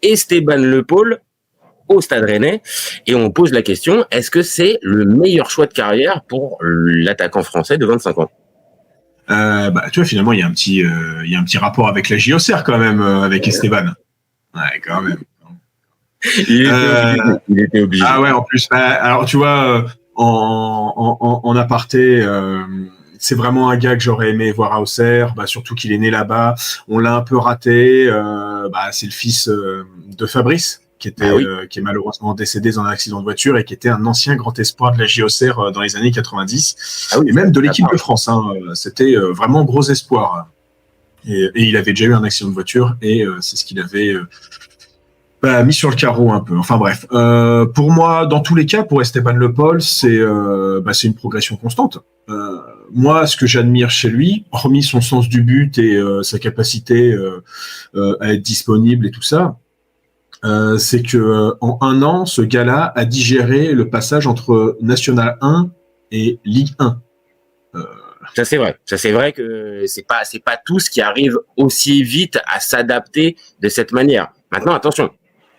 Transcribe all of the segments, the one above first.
Esteban Le Paul au Stade Rennais, et on pose la question, est-ce que c'est le meilleur choix de carrière pour l'attaquant français de 25 ans? Tu vois, finalement, il y a un petit rapport avec la JOCR quand même, avec Esteban. Ouais, quand même. Il était obligé. Ah ouais, en plus. Alors, tu vois, en aparté, c'est vraiment un gars que j'aurais aimé voir à Auxerre, surtout qu'il est né là-bas. On l'a un peu raté. C'est le fils de Fabrice, qui est malheureusement décédé dans un accident de voiture et qui était un ancien grand espoir de la JOCR dans les années 90, et même de l'équipe de France. C'était vraiment gros espoir. Et il avait déjà eu un accident de voiture, et c'est ce qu'il avait mis sur le carreau un peu. Enfin bref, pour moi, dans tous les cas, pour Esteban Le Paul, c'est une progression constante. Moi, ce que j'admire chez lui, hormis son sens du but et sa capacité à être disponible et tout ça, c'est que en un an, ce gars-là a digéré le passage entre National 1 et Ligue 1. Ça c'est vrai. Ça c'est vrai que c'est pas tous qui arrivent aussi vite à s'adapter de cette manière. Maintenant, attention,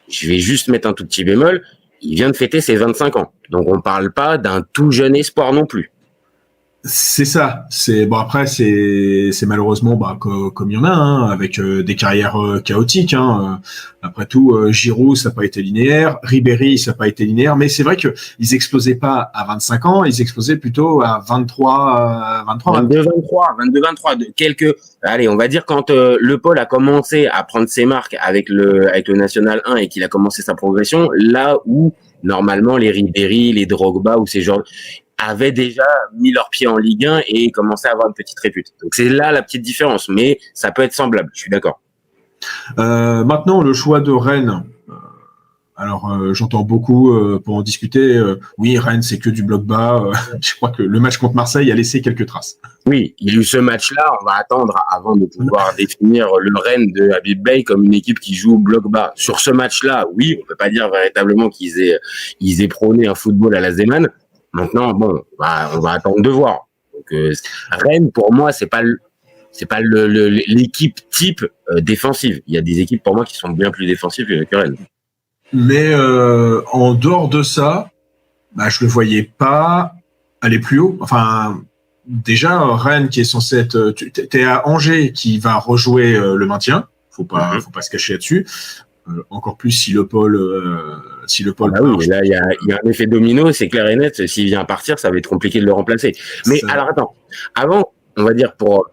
je vais juste mettre un tout petit bémol. Il vient de fêter ses 25 ans, donc on parle pas d'un tout jeune espoir non plus. C'est ça. Après, c'est malheureusement comme il y en a, avec des carrières chaotiques. Après tout, Giroud, ça n'a pas été linéaire. Ribéry, ça n'a pas été linéaire. Mais c'est vrai que ils explosaient pas à 25 ans, ils explosaient plutôt à 23, 23. Allez, on va dire quand Le Paul a commencé à prendre ses marques avec le National 1 et qu'il a commencé sa progression, là où normalement les Ribéry, les Drogba ou ces genres avaient déjà mis leurs pieds en Ligue 1 et commençaient à avoir une petite répute. Donc c'est là la petite différence, mais ça peut être semblable, je suis d'accord. Maintenant, le choix de Rennes. J'entends beaucoup pour en discuter. Oui, Rennes, c'est que du bloc bas. Je crois que le match contre Marseille a laissé quelques traces. Oui, il y a eu ce match-là. On va attendre avant de pouvoir définir le Rennes de Habib Beye comme une équipe qui joue bloc bas. Sur ce match-là, oui, on peut pas dire véritablement qu'ils aient prôné un football à la Zeman. Maintenant, bon, on va attendre de voir. Donc, Rennes, pour moi, c'est pas l'équipe type défensive. Il y a des équipes pour moi qui sont bien plus défensives que Rennes. Mais en dehors de ça, je le voyais pas aller plus haut. Enfin, déjà Rennes qui est censé être, t'es à Angers qui va rejouer le maintien. Faut pas se cacher là-dessus. Encore plus si le Paul. Oui, là il y a un effet domino, c'est clair et net. S'il vient partir, ça va être compliqué de le remplacer. Mais alors attends, avant, on va dire pour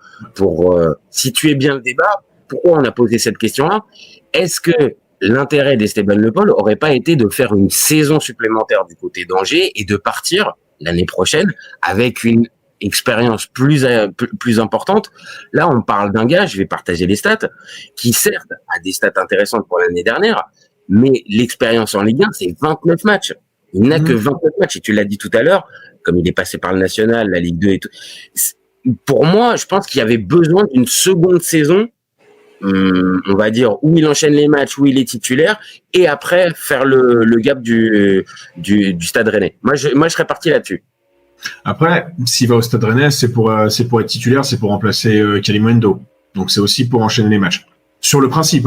situer bien le débat, pourquoi on a posé cette question-là? Est-ce que l'intérêt d'Esteban Le Paul aurait pas été de faire une saison supplémentaire du côté d'Angers et de partir l'année prochaine avec une expérience plus importante? Là, on parle d'un gars, je vais partager les stats, qui certes a des stats intéressantes pour l'année dernière, mais l'expérience en Ligue 1, c'est 29 matchs. Il n'a que 29 matchs, et tu l'as dit tout à l'heure, comme il est passé par le National, la Ligue 2 et tout. Pour moi, je pense qu'il y avait besoin d'une seconde saison, on va dire, où il enchaîne les matchs, où il est titulaire, et après faire le gap du Stade Rennais. Moi, je serais parti là-dessus. Après, s'il va au Stade Rennais, c'est pour être titulaire, c'est pour remplacer Kalimundo. Donc c'est aussi pour enchaîner les matchs. Sur le principe,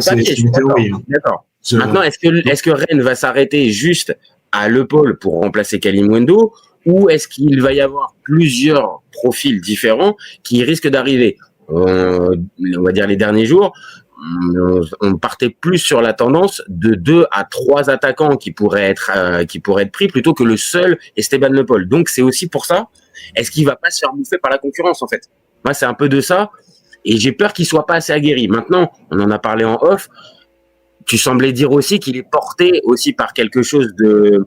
c'est une théorie. D'accord. Maintenant, est-ce que Rennes va s'arrêter juste à Le Paul pour remplacer Kalimundo, ou est-ce qu'il va y avoir plusieurs profils différents qui risquent d'arriver? On va dire les derniers jours, on partait plus sur la tendance de 2 à 3 attaquants qui pourraient être pris plutôt que le seul Esteban Le Paul. Donc c'est aussi pour ça. Est-ce qu'il va pas se faire bouffer par la concurrence en fait? Moi c'est un peu de ça, et j'ai peur qu'il soit pas assez aguerri. Maintenant, on en a parlé en off. Tu semblais dire aussi qu'il est porté aussi par quelque chose de,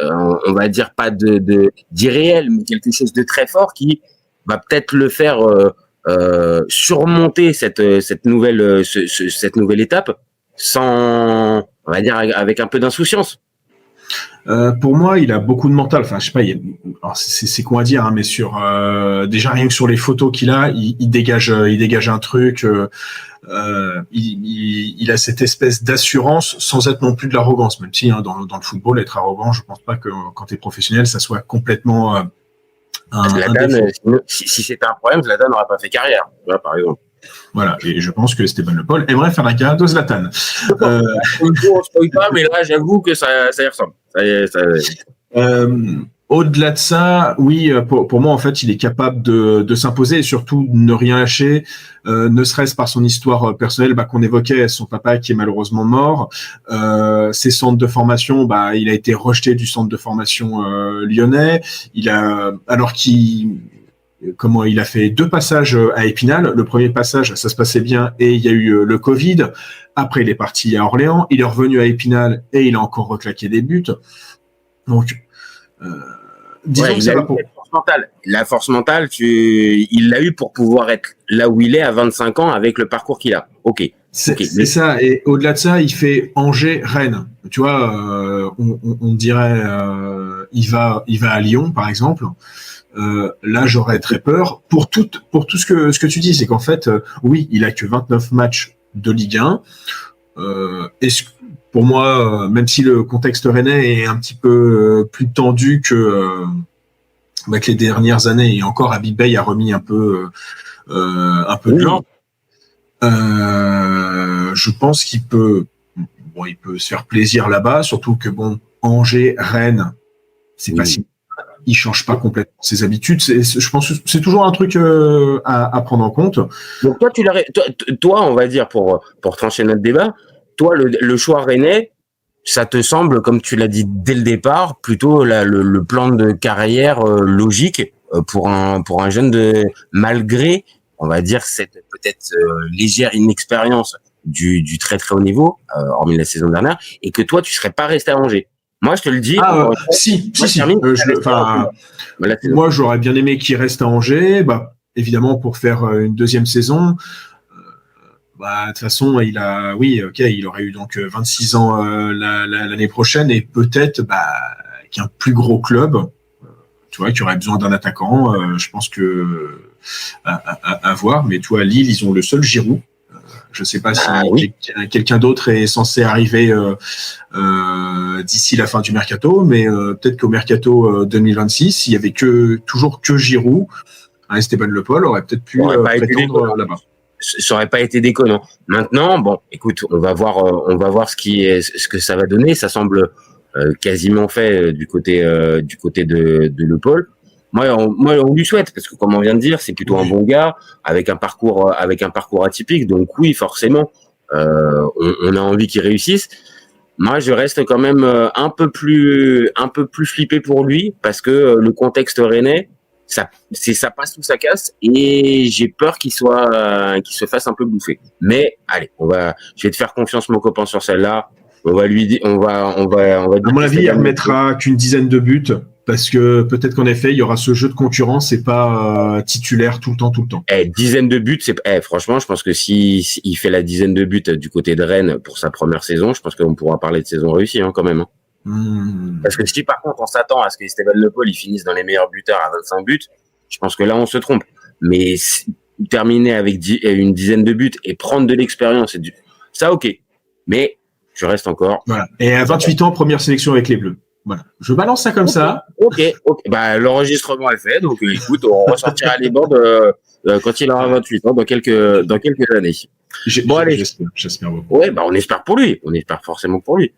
on va dire pas d'irréel, mais quelque chose de très fort qui va peut-être le faire surmonter cette nouvelle étape sans, on va dire, avec un peu d'insouciance. Pour moi, il a beaucoup de mental. Enfin, je sais pas. C'est quoi à dire, mais déjà rien que sur les photos qu'il a, il dégage un truc. Il a cette espèce d'assurance sans être non plus de l'arrogance. Même si dans le football, être arrogant, je pense pas que quand t'es professionnel, ça soit complètement Zlatan, si c'était un problème, Zlatan n'aurait pas fait carrière, par exemple. Voilà, et je pense que Esteban Le Paul aimerait faire la carrière de Zlatan. On ne spoil pas, mais là, j'avoue que ça y ressemble. Au-delà de ça, oui, pour moi, en fait, il est capable de s'imposer et surtout de ne rien lâcher, ne serait-ce par son histoire personnelle qu'on évoquait, son papa qui est malheureusement mort, ses centres de formation, il a été rejeté du centre de formation lyonnais. Il a fait 2 passages à Épinal. Le premier passage, ça se passait bien et il y a eu le Covid. Après, il est parti à Orléans. Il est revenu à Épinal et il a encore reclaqué des buts. Donc, disons que ça va pour... La force mentale, il l'a eu pour pouvoir être là où il est à 25 ans avec le parcours qu'il a. Ok. C'est ça. Et au-delà de ça, il fait Angers-Rennes. Tu vois, on dirait, il va à Lyon, par exemple. Là, j'aurais très peur pour tout ce que tu dis, c'est qu'en fait, oui, il a que 29 matchs de Ligue 1. Pour moi, même si le contexte rennais est un petit peu plus tendu que les dernières années, et encore Habib Beye a remis un peu de l'an. Je pense qu'il peut se faire plaisir là-bas, surtout que Angers, Rennes, c'est pas si il change pas complètement ses habitudes. Je pense que c'est toujours un truc à prendre en compte. Donc toi, on va dire pour trancher notre débat, toi le choix rennais, ça te semble, comme tu l'as dit dès le départ, plutôt le plan de carrière logique pour un jeune malgré, on va dire, cette peut-être légère inexpérience du très très haut niveau, hormis la saison dernière, et que toi tu serais pas resté à Angers. Moi, je te le dis. Si. Moi, j'aurais bien aimé qu'il reste à Angers, évidemment pour faire une deuxième saison. De toute façon, il aurait eu donc 26 ans l'année prochaine et peut-être qu'un plus gros club, tu vois, qui aurait besoin d'un attaquant. Je pense que à voir. Mais toi, Lille, ils ont le seul Giroud. Je ne sais pas si quelqu'un d'autre est censé arriver d'ici la fin du mercato, mais peut-être qu'au mercato 2026, il y avait toujours que Giroud. Esteban Le Paul aurait peut-être pu prétendre là-bas. Ça aurait pas été déconnant. Maintenant, écoute, on va voir ce que ça va donner. Ça semble quasiment fait du côté de Le Paul. Moi, on lui souhaite parce que, comme on vient de dire, c'est plutôt un bon gars avec un parcours atypique. Donc oui, forcément, on a envie qu'il réussisse. Moi, je reste quand même un peu plus flippé pour lui parce que le contexte rennais, ça passe ou ça casse et j'ai peur qu'il se fasse un peu bouffer. Mais allez, je vais te faire confiance, mon copain, sur celle-là. On va lui dire, on va. À mon avis, il remettra qu'une dizaine de buts. Parce que peut-être qu'en effet, il y aura ce jeu de concurrence et pas titulaire tout le temps. Dizaine de buts, franchement, je pense que s'il fait la dizaine de buts du côté de Rennes pour sa première saison, je pense qu'on pourra parler de saison réussie quand même. Parce que si par contre on s'attend à ce que Esteban Le Paul finisse dans les meilleurs buteurs à 25 buts, je pense que là on se trompe. Mais terminer avec une dizaine de buts et prendre de l'expérience, ça ok. Mais je reste encore. Voilà. Et à 28 ans, première sélection avec les Bleus. Voilà. Je balance ça comme ça. Ok. L'enregistrement est fait. Donc, écoute, on ressortira les bords quand il aura 28 ans, dans quelques années. J'espère beaucoup. Ouais, on espère pour lui. On espère forcément pour lui.